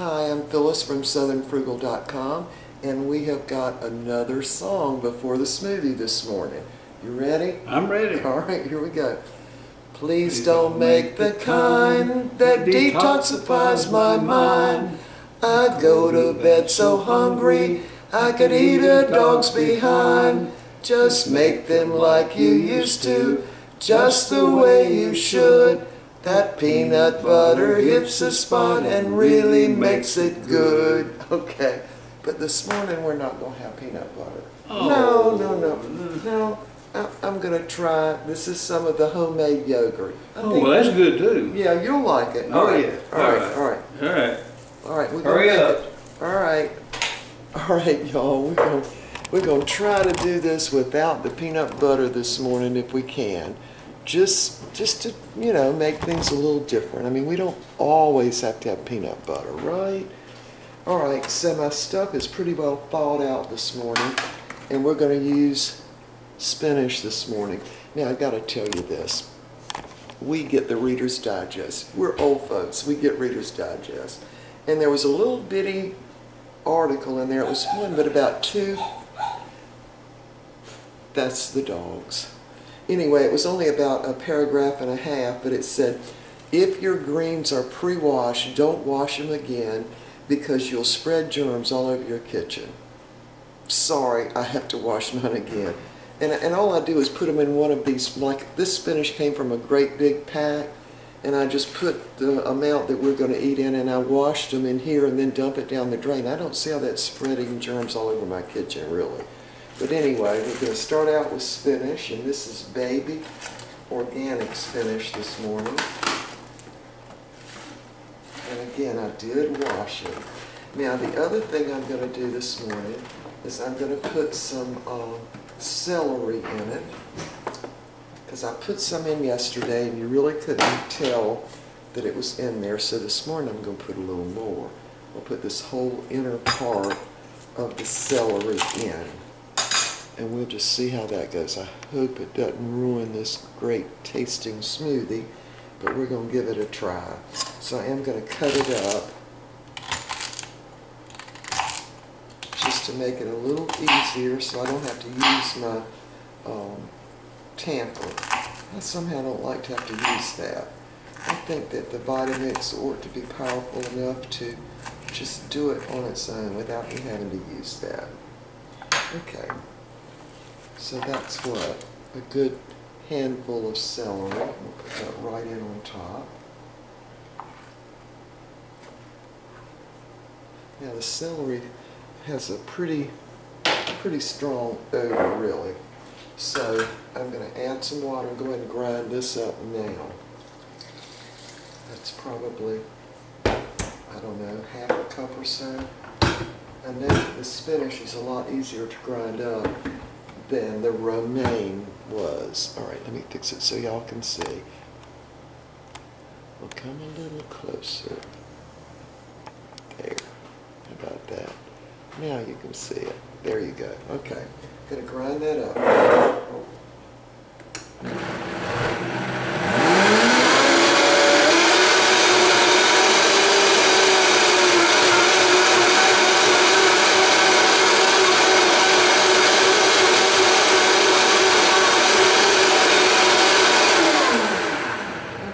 Hi, I'm Phyllis from southernfrugal.com, and we have got another song before the smoothie this morning. You ready? I'm ready. All right, here we go. Please don't make the kind that detoxifies my mind. I go to bed so hungry, I could eat a dog's behind. Just make them like you used to, just the way you should. That peanut butter hits the spot and really makes it good. Okay, but this morning we're not going to have peanut butter. Oh. No. I'm going to try, this is some of the homemade yogurt. Oh, well, that's good too. Yeah, you'll like it. Oh, yeah. All right. Hurry up. All right, y'all. We're gonna try to do this without the peanut butter this morning if we can. Just to, make things a little different. I mean, we don't always have to have peanut butter, right? All right, so my stuff is pretty well thawed out this morning, and we're gonna use spinach this morning. Now, I gotta tell you this. We get the Reader's Digest. We're old folks. We get Reader's Digest. And there was a little bitty article in there. It was one but about two. That's the dogs. Anyway, it was only about a paragraph and a half, but it said, if your greens are pre-washed, don't wash them again because you'll spread germs all over your kitchen. Sorry, I have to wash mine again. And all I do is put them in one of these, like this spinach came from a great big pack, and I just put the amount that we're going to eat in, and I washed them in here and then dump it down the drain. I don't see how that's spreading germs all over my kitchen, really. But anyway, we're going to start out with spinach, and this is baby organic spinach this morning. And again, I did wash it. Now, the other thing I'm going to do this morning is I'm going to put some celery in it, because I put some in yesterday and you really couldn't tell that it was in there, so this morning I'm going to put a little more. I'll put this whole inner part of the celery in, and we'll just see how that goes. I hope it doesn't ruin this great tasting smoothie, but we're going to give it a try. So I am going to cut it up just to make it a little easier so I don't have to use my tamper. I somehow don't like to have to use that. I think that the Vitamix ought to be powerful enough to just do it on its own without me having to use that. Okay, so that's what? A good handful of celery. We'll put that right in on top. Now the celery has a pretty strong odor, really. So I'm going to add some water and go ahead and grind this up now. That's probably, I don't know, half a cup or so. I know that the spinach is a lot easier to grind up than the romaine was. All right, let me fix it so y'all can see. We'll come a little closer. There. How about that? Now you can see it. There you go. Okay. Going to grind that up.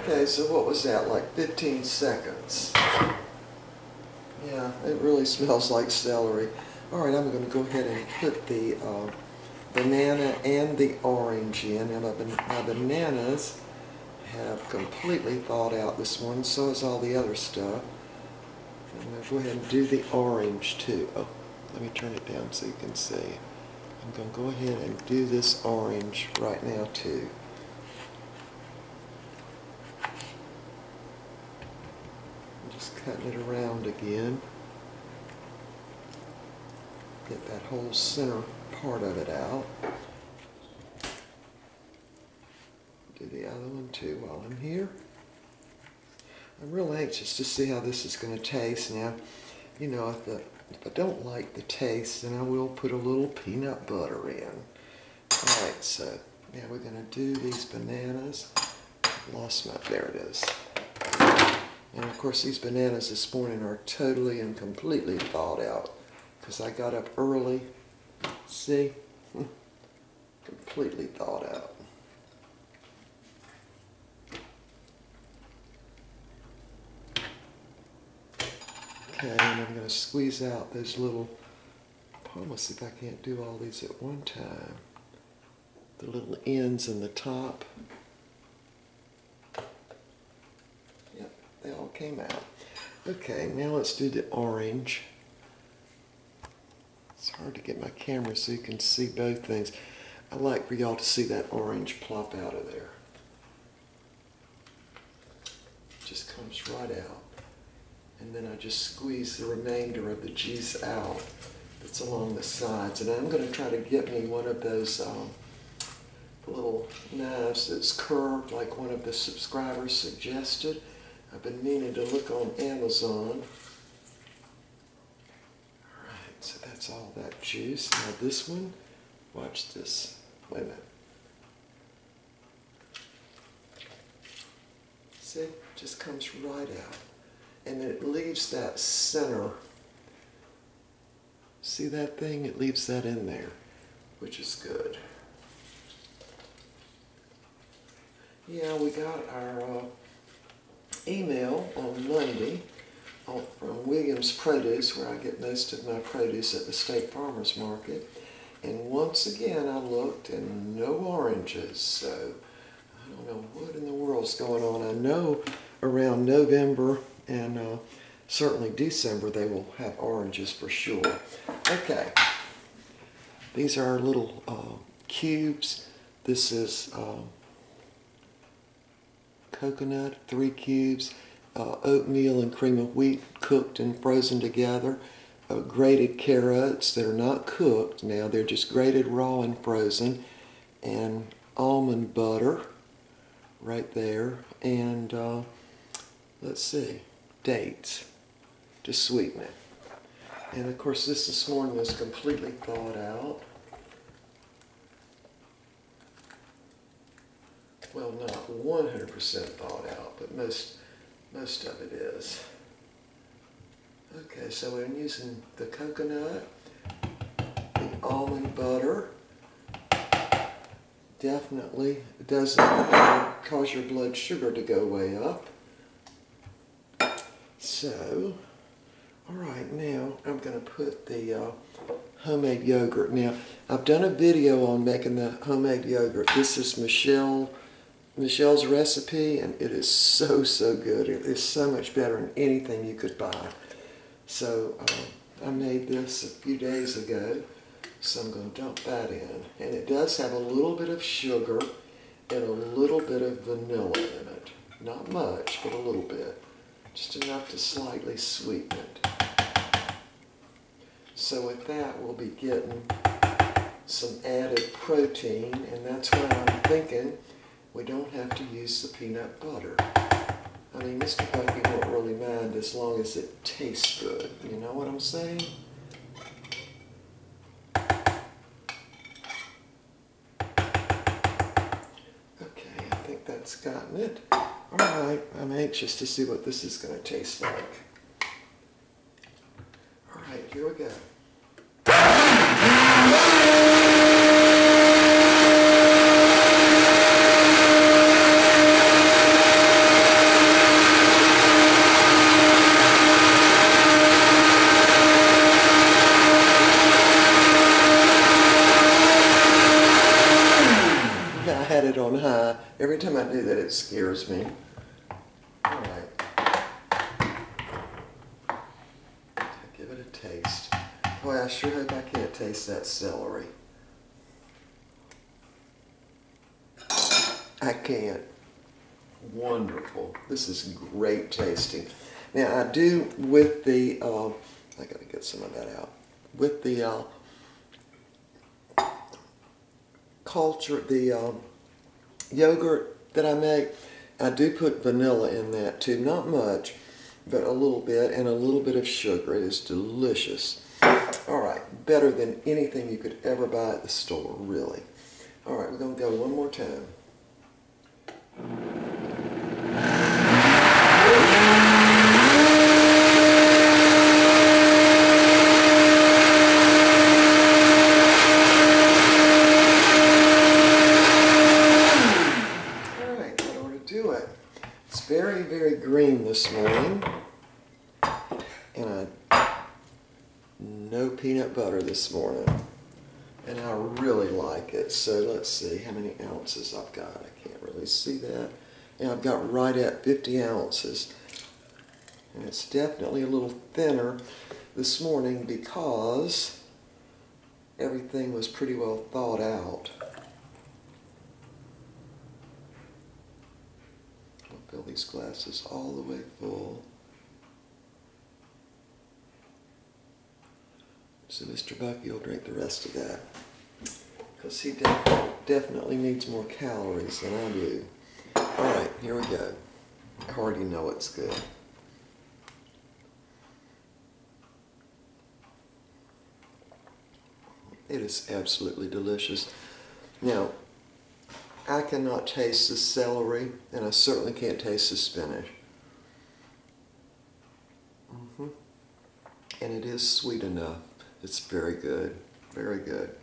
Okay, so what was that? Like 15 seconds. Yeah, it really smells like celery. All right, I'm going to go ahead and put the banana and the orange in. And my bananas have completely thawed out this morning, so is all the other stuff. I'm going to go ahead and do the orange too. Oh, let me turn it down so you can see. I'm going to go ahead and do this orange right now too. Cutting it around again. Get that whole center part of it out. Do the other one too while I'm here. I'm real anxious to see how this is going to taste. Now, if I don't like the taste, then I will put a little peanut butter in. Alright, so now we're going to do these bananas. Lost my, there it is. And of course these bananas this morning are totally and completely thawed out because I got up early. See? Completely thawed out. Okay, and I'm going to squeeze out those little, almost see if I can't do all these at one time. The little ends and the top. Yep, they all came out. Okay, now let's do the orange. It's hard to get my camera so you can see both things. I like for y'all to see that orange plop out of there. Just comes right out. And then I just squeeze the remainder of the juice out that's along the sides. And I'm going to try to get me one of those little knives that's curved like one of the subscribers suggested. I've been meaning to look on Amazon. Alright, so that's all that juice. Now this one, watch this. Wait a minute. See, just comes right out. And then it leaves that center. See that thing? It leaves that in there, which is good. Yeah, we got our email on Monday from Williams Produce, where I get most of my produce at the State Farmers Market. And once again, I looked and no oranges. So I don't know what in the world's going on. I know around November and certainly December they will have oranges for sure. Okay, these are our little cubes. This is coconut, 3 cubes, oatmeal and cream of wheat cooked and frozen together, grated carrots that are not cooked now, they're just grated raw and frozen, and almond butter right there, and let's see, dates to sweeten it. And of course this morning was completely thawed out. Well, not 100% thawed out, but most of it is. Okay, so we're using the coconut, the almond butter. Definitely doesn't cause your blood sugar to go way up. So, alright, now I'm going to put the homemade yogurt. Now, I've done a video on making the homemade yogurt. This is Michelle's recipe, and it is so good. It is so much better than anything you could buy. So I made this a few days ago, so I'm going to dump that in. And it does have a little bit of sugar and a little bit of vanilla in it. Not much, but a little bit. Just enough to slightly sweeten it. So with that, we'll be getting some added protein, and that's why I'm thinking we don't have to use the peanut butter. I mean, Mr. Bucky won't really mind as long as it tastes good. You know what I'm saying? Okay, I think that's gotten it. Alright, I'm anxious to see what this is going to taste like. Alright, here we go. On high. Every time I do that, it scares me. Alright. Give it a taste. Boy, I sure hope I can't taste that celery. I can't. Wonderful. This is great tasting. Now, I do with the, I gotta get some of that out. With the yogurt that I make, I do put vanilla in that too. Not much, but a little bit, and a little bit of sugar. It is delicious. Alright, better than anything you could ever buy at the store, really. Alright, we're going to go one more time. And no peanut butter this morning. And I really like it. So let's see how many ounces I've got. I can't really see that. And I've got right at 50 ounces. And it's definitely a little thinner this morning because everything was pretty well thawed out. I'll fill these glasses all the way full. So Mr. Bucky will drink the rest of that because he definitely needs more calories than I do. All right, here we go. I already know it's good. It is absolutely delicious. Now, I cannot taste the celery, and I certainly can't taste the spinach. And it is sweet enough. It's very good, very good.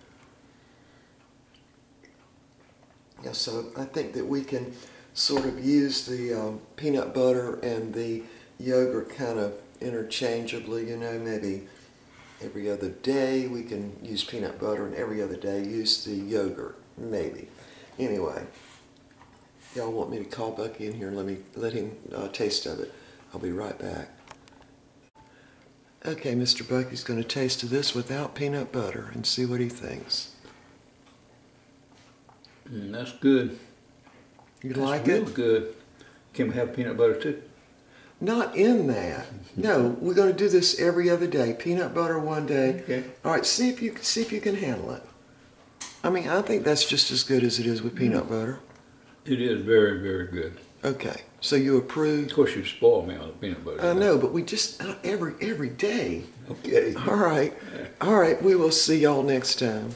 Yeah, so I think that we can sort of use the peanut butter and the yogurt kind of interchangeably, you know, maybe every other day we can use peanut butter and every other day use the yogurt, maybe. Anyway, y'all want me to call Bucky in here and let him taste of it. I'll be right back. Okay, Mr. Bucky's going to taste of this without peanut butter and see what he thinks. That's good. You That's like real it? Good. Can we have peanut butter too? Not in that. No, we're going to do this every other day. Peanut butter one day. Okay. All right, see if you can handle it. I mean, I think that's just as good as it is with peanut butter. It is very, very good. Okay, so you approve? Of course, you spoil me on the peanut butter. I know, but we just every day. Okay. All right, we will see y'all next time.